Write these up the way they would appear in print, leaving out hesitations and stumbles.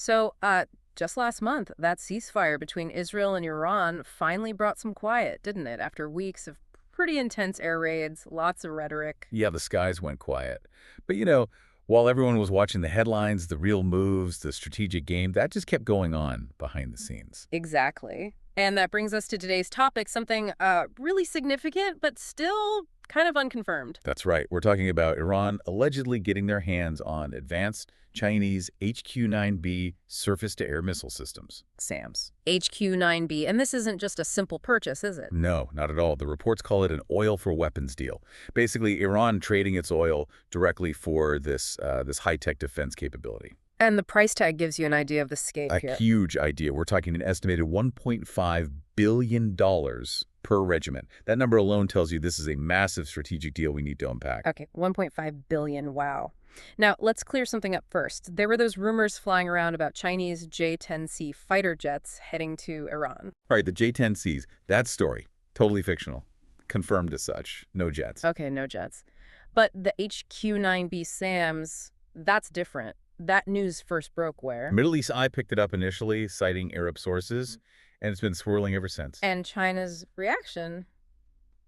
So, just last month, that ceasefire between Israel and Iran finally brought some quiet, didn't it? After weeks of pretty intense air raids, lots of rhetoric. Yeah, the skies went quiet. But while everyone was watching the headlines, the real moves, the strategic game, that just kept going on behind the scenes. Exactly. And that brings us to today's topic, something really significant, but still kind of unconfirmed. That's right. We're talking about Iran allegedly getting their hands on advanced Chinese HQ-9B surface-to-air missile systems. SAMs. HQ-9B. And this isn't just a simple purchase, is it? No, not at all. The reports call it an oil for weapons deal. Basically, Iran trading its oil directly for this high-tech defense capability. And the price tag gives you an idea of the scale A here. huge idea. We're talking an estimated $1.5 billion per regiment. That number alone tells you this is a massive strategic deal we need to unpack. Okay, 1.5 billion. Wow. Now, let's clear something up first. There were those rumors flying around about Chinese J-10C fighter jets heading to Iran. All right, the J-10Cs, that story, totally fictional. Confirmed as such. No jets. Okay, no jets. But the HQ-9B SAMs, that's different. That news first broke where? Middle East Eye picked it up initially, citing Arab sources, and it's been swirling ever since. And China's reaction?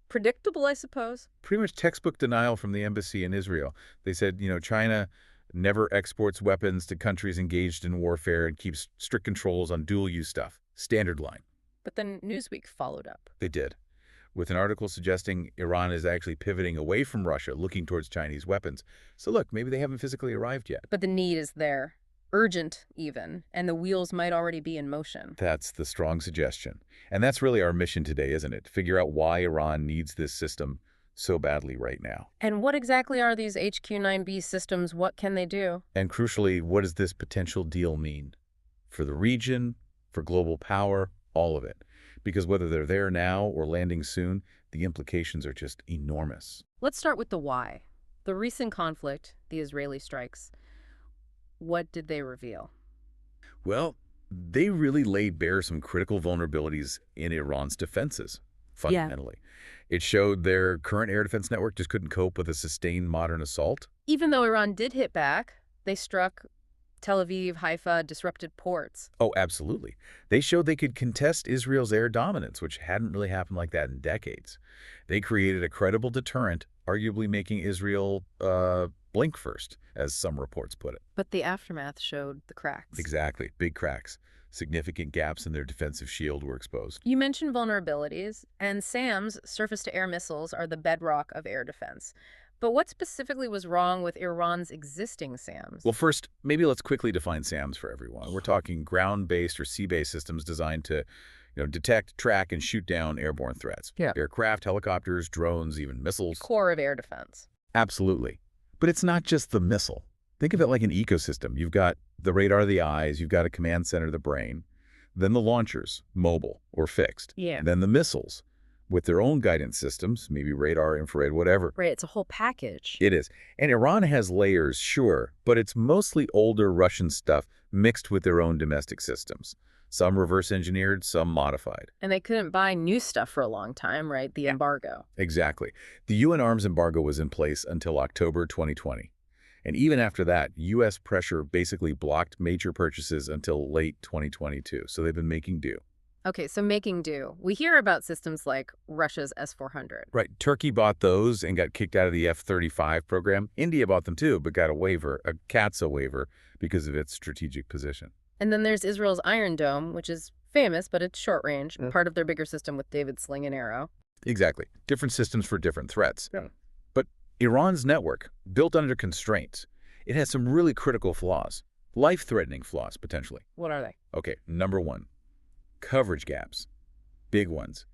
Predictable, I suppose. Pretty much textbook denial from the embassy in Israel. They said, China never exports weapons to countries engaged in warfare and keeps strict controls on dual-use stuff. Standard line. But then Newsweek followed up. They did, with an article suggesting Iran is actually pivoting away from Russia, looking towards Chinese weapons. So look, maybe they haven't physically arrived yet. But the need is there. Urgent, even. And the wheels might already be in motion. That's the strong suggestion. And that's really our mission today, isn't it? Figure out why Iran needs this system so badly right now. And what exactly are these HQ-9B systems? What can they do? And crucially, what does this potential deal mean? For the region, for global power, all of it. Because whether they're there now or landing soon, the implications are just enormous. Let's start with the why. The recent conflict, the Israeli strikes. What did they reveal? Well, they really laid bare some critical vulnerabilities in Iran's defenses, fundamentally. It showed their current air defense network just couldn't cope with a sustained modern assault. Even though Iran did hit back, they struck Tel Aviv, Haifa, disrupted ports. Oh, absolutely. They showed they could contest Israel's air dominance, which hadn't really happened like that in decades. They created a credible deterrent, arguably making Israel blink first, as some reports put it. But the aftermath showed the cracks. Exactly. Big cracks. Significant gaps in their defensive shield were exposed. You mentioned vulnerabilities, and SAMs, surface-to-air missiles, are the bedrock of air defense. But what specifically was wrong with Iran's existing SAMs? Well, first, maybe let's quickly define SAMs for everyone. We're talking ground-based or sea-based systems designed to detect, track, and shoot down airborne threats. Yeah. Aircraft, helicopters, drones, even missiles. Core of air defense. Absolutely. But it's not just the missile. Think of it like an ecosystem. You've got the radar, the eyes, you've got a command center, the brain, then the launchers, mobile or fixed, Yeah. and then the missiles with their own guidance systems, maybe radar, infrared, whatever. Right, it's a whole package. It is. And Iran has layers, sure, but it's mostly older Russian stuff mixed with their own domestic systems. Some reverse engineered, some modified. And they couldn't buy new stuff for a long time, right? The embargo. Exactly. The UN arms embargo was in place until October 2020. And even after that, U.S. pressure basically blocked major purchases until late 2022. So they've been making do. Okay, so making do. We hear about systems like Russia's S-400. Right. Turkey bought those and got kicked out of the F-35 program. India bought them too, but got a waiver, a CATSA waiver, because of its strategic position. And then there's Israel's Iron Dome, which is famous, but it's short range, part of their bigger system with David's sling and arrow. Exactly. Different systems for different threats. Yeah. But Iran's network, built under constraints, it has some really critical flaws. Life-threatening flaws, potentially. What are they? Okay, number one, coverage gaps. Big ones.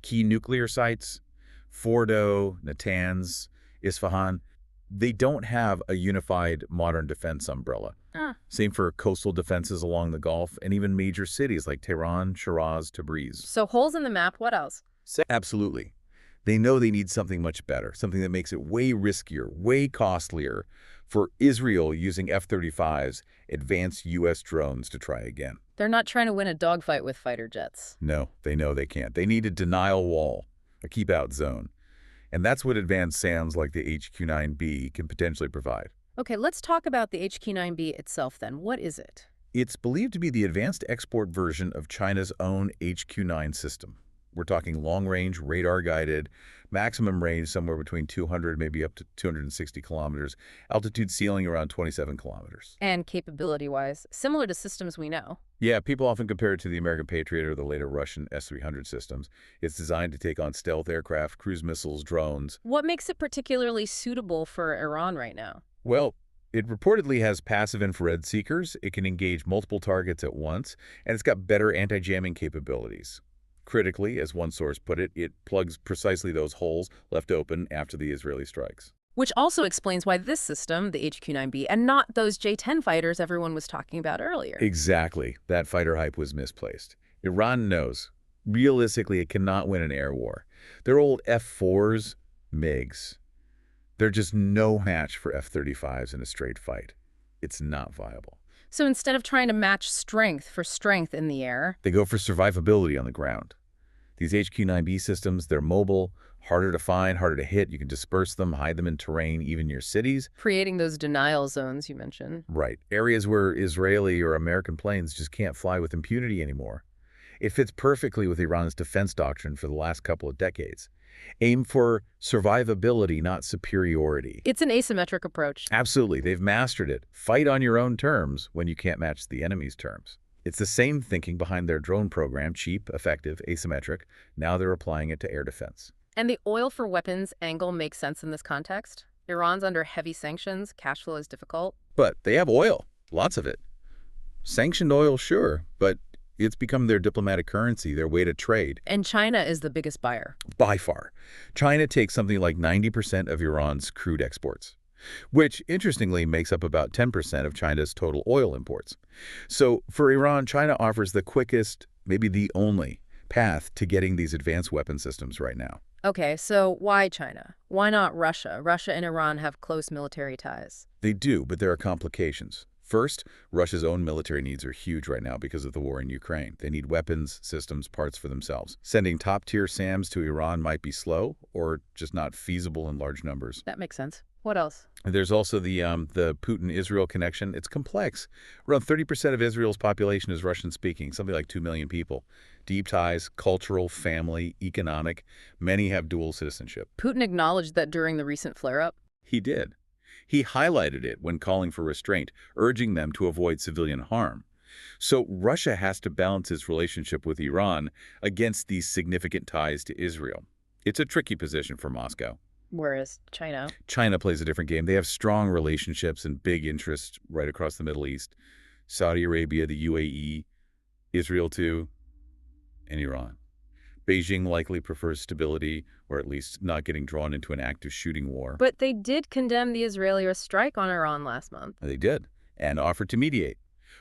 Key nuclear sites, Fordo, Natanz, Isfahan, they don't have a unified modern defense umbrella. Same for coastal defenses along the Gulf and even major cities like Tehran, Shiraz, Tabriz. So holes in the map, what else? Absolutely. They know they need something much better, something that makes it way riskier, way costlier for Israel using F-35's advanced U.S. drones to try again. They're not trying to win a dogfight with fighter jets. No, they know they can't. They need a denial wall, a keep-out zone. And that's what advanced SAMs like the HQ-9B can potentially provide. Okay, let's talk about the HQ-9B itself then. What is it? It's believed to be the advanced export version of China's own HQ-9 system. We're talking long-range, radar-guided, maximum range somewhere between 200, maybe up to 260 kilometers, altitude ceiling around 27 kilometers. And capability-wise, similar to systems we know. Yeah, people often compare it to the American Patriot or the later Russian S-300 systems. It's designed to take on stealth aircraft, cruise missiles, drones. What makes it particularly suitable for Iran right now? Well, it reportedly has passive infrared seekers, it can engage multiple targets at once, and it's got better anti-jamming capabilities. Critically, as one source put it, it plugs precisely those holes left open after the Israeli strikes. Which also explains why this system, the HQ-9B, and not those J-10 fighters everyone was talking about earlier. Exactly. That fighter hype was misplaced. Iran knows. Realistically, it cannot win an air war. Their old F-4s, MiGs, they're just no match for F-35s in a straight fight. It's not viable. So instead of trying to match strength for strength in the air, They go for survivability on the ground. These HQ-9B systems, they're mobile, harder to find, harder to hit. You can disperse them, hide them in terrain, even near cities. creating those denial zones you mentioned. Right. Areas where Israeli or American planes just can't fly with impunity anymore. It fits perfectly with Iran's defense doctrine for the last couple of decades. Aim for survivability, not superiority. It's an asymmetric approach. Absolutely. They've mastered it. Fight on your own terms when you can't match the enemy's terms. It's the same thinking behind their drone program, cheap, effective, asymmetric. Now they're applying it to air defense. And the oil for weapons angle makes sense in this context. Iran's under heavy sanctions, cash flow is difficult. But they have oil, lots of it. Sanctioned oil, sure, but it's become their diplomatic currency, their way to trade, And China is the biggest buyer. by far. China takes something like 90% of Iran's crude exports, which interestingly makes up about 10% of China's total oil imports. So for Iran, China offers the quickest, maybe the only, path to getting these advanced weapon systems right now. Okay, so why China? Why not Russia? Russia and Iran have close military ties. They do, but there are complications. First, Russia's own military needs are huge right now because of the war in Ukraine. They need weapons, systems, parts for themselves. Sending top-tier SAMs to Iran might be slow or just not feasible in large numbers. That makes sense. What else? There's also the Putin-Israel connection. It's complex. Around 30% of Israel's population is Russian-speaking, something like 2 million people. Deep ties, cultural, family, economic. Many have dual citizenship. Putin acknowledged that during the recent flare-up. He did. He highlighted it when calling for restraint, urging them to avoid civilian harm. So Russia has to balance its relationship with Iran against these significant ties to Israel. It's a tricky position for Moscow. Whereas China. China plays a different game. They have strong relationships and big interests right across the Middle East. Saudi Arabia, the UAE, Israel too, and Iran. Beijing likely prefers stability, or at least not getting drawn into an active shooting war. But they did condemn the Israeli strike on Iran last month. They did, and offered to mediate.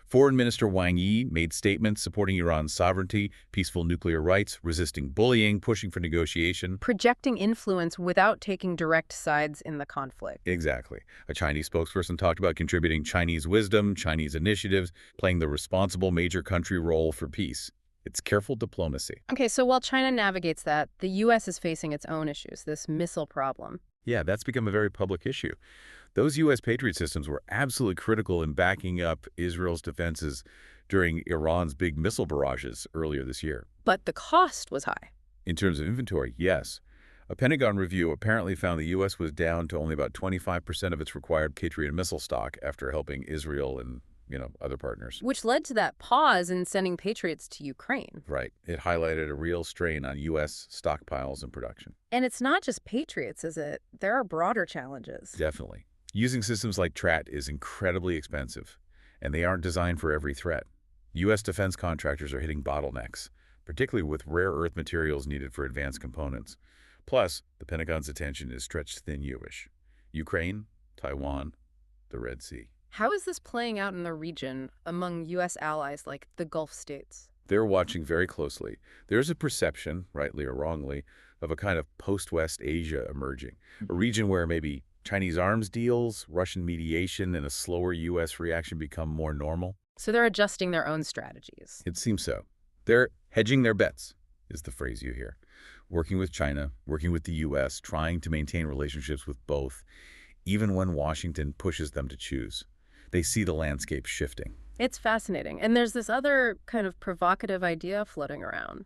Foreign Minister Wang Yi made statements supporting Iran's sovereignty, peaceful nuclear rights, resisting bullying, pushing for negotiation. Projecting influence without taking direct sides in the conflict. Exactly. A Chinese spokesperson talked about contributing Chinese wisdom, Chinese initiatives, playing the responsible major country role for peace. It's careful diplomacy. Okay, so while China navigates that, the U.S. is facing its own issues, this missile problem. Yeah, that's become a very public issue. Those U.S. Patriot systems were absolutely critical in backing up Israel's defenses during Iran's big missile barrages earlier this year. But the cost was high. In terms of inventory, yes. A Pentagon review apparently found the U.S. was down to only about 25% of its required Patriot missile stock after helping Israel and, other partners. Which led to that pause in sending Patriots to Ukraine. Right. It highlighted a real strain on U.S. stockpiles and production. And it's not just Patriots, is it? There are broader challenges. Definitely. Using systems like TRAT is incredibly expensive, and they aren't designed for every threat. U.S. defense contractors are hitting bottlenecks, particularly with rare earth materials needed for advanced components. Plus, the Pentagon's attention is stretched thin-ish. Ukraine, Taiwan, the Red Sea. How is this playing out in the region among U.S. allies like the Gulf states? They're watching very closely. There's a perception, rightly or wrongly, of a kind of post-West Asia emerging, a region where maybe Chinese arms deals, Russian mediation, and a slower U.S. reaction become more normal. So they're adjusting their own strategies. It seems so. They're hedging their bets, is the phrase you hear. Working with China, working with the U.S., trying to maintain relationships with both, even when Washington pushes them to choose. They see the landscape shifting. It's fascinating. And there's this other kind of provocative idea floating around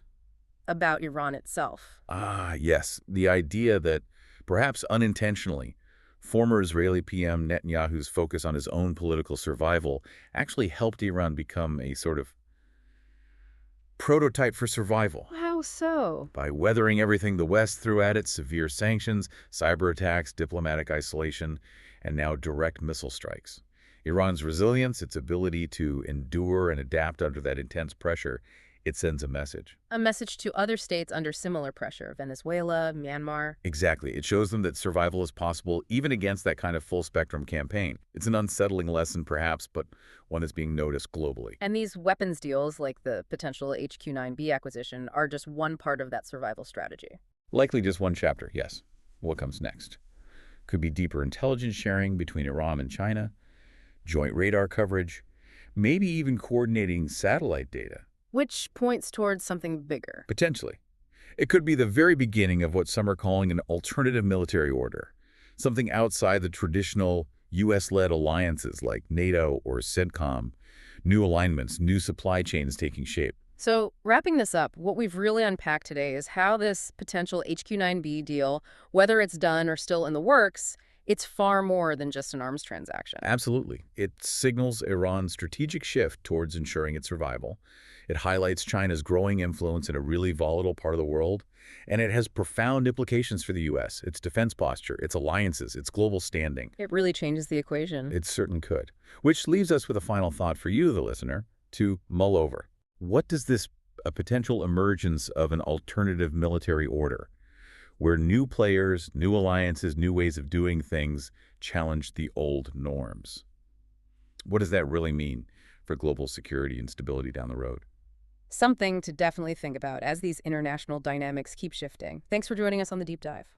about Iran itself. Ah, yes, the idea that, perhaps unintentionally, former Israeli PM Netanyahu's focus on his own political survival actually helped Iran become a sort of prototype for survival. How so? By weathering everything the West threw at it, severe sanctions, cyber attacks, diplomatic isolation, and now direct missile strikes. Iran's resilience, its ability to endure and adapt under that intense pressure, it sends a message. A message to other states under similar pressure, Venezuela, Myanmar. Exactly. It shows them that survival is possible even against that kind of full-spectrum campaign. It's an unsettling lesson, perhaps, but one that's being noticed globally. And these weapons deals, like the potential HQ-9B acquisition, are just one part of that survival strategy. Likely just one chapter, yes. What comes next? Could be deeper intelligence sharing between Iran and China, joint radar coverage, maybe even coordinating satellite data. Which points towards something bigger. Potentially. It could be the very beginning of what some are calling an alternative military order, something outside the traditional U.S.-led alliances like NATO or CENTCOM, new alignments, new supply chains taking shape. So, wrapping this up, what we've really unpacked today is how this potential HQ-9B deal, whether it's done or still in the works, it's far more than just an arms transaction. Absolutely. It signals Iran's strategic shift towards ensuring its survival. It highlights China's growing influence in a really volatile part of the world, and it has profound implications for the U.S., its defense posture, its alliances, its global standing. It really changes the equation. It certain could. Which leaves us with a final thought for you, the listener, to mull over. What does this a potential emergence of an alternative military order, where new players, new alliances, new ways of doing things challenge the old norms? What does that really mean for global security and stability down the road? Something to definitely think about as these international dynamics keep shifting. Thanks for joining us on the deep dive.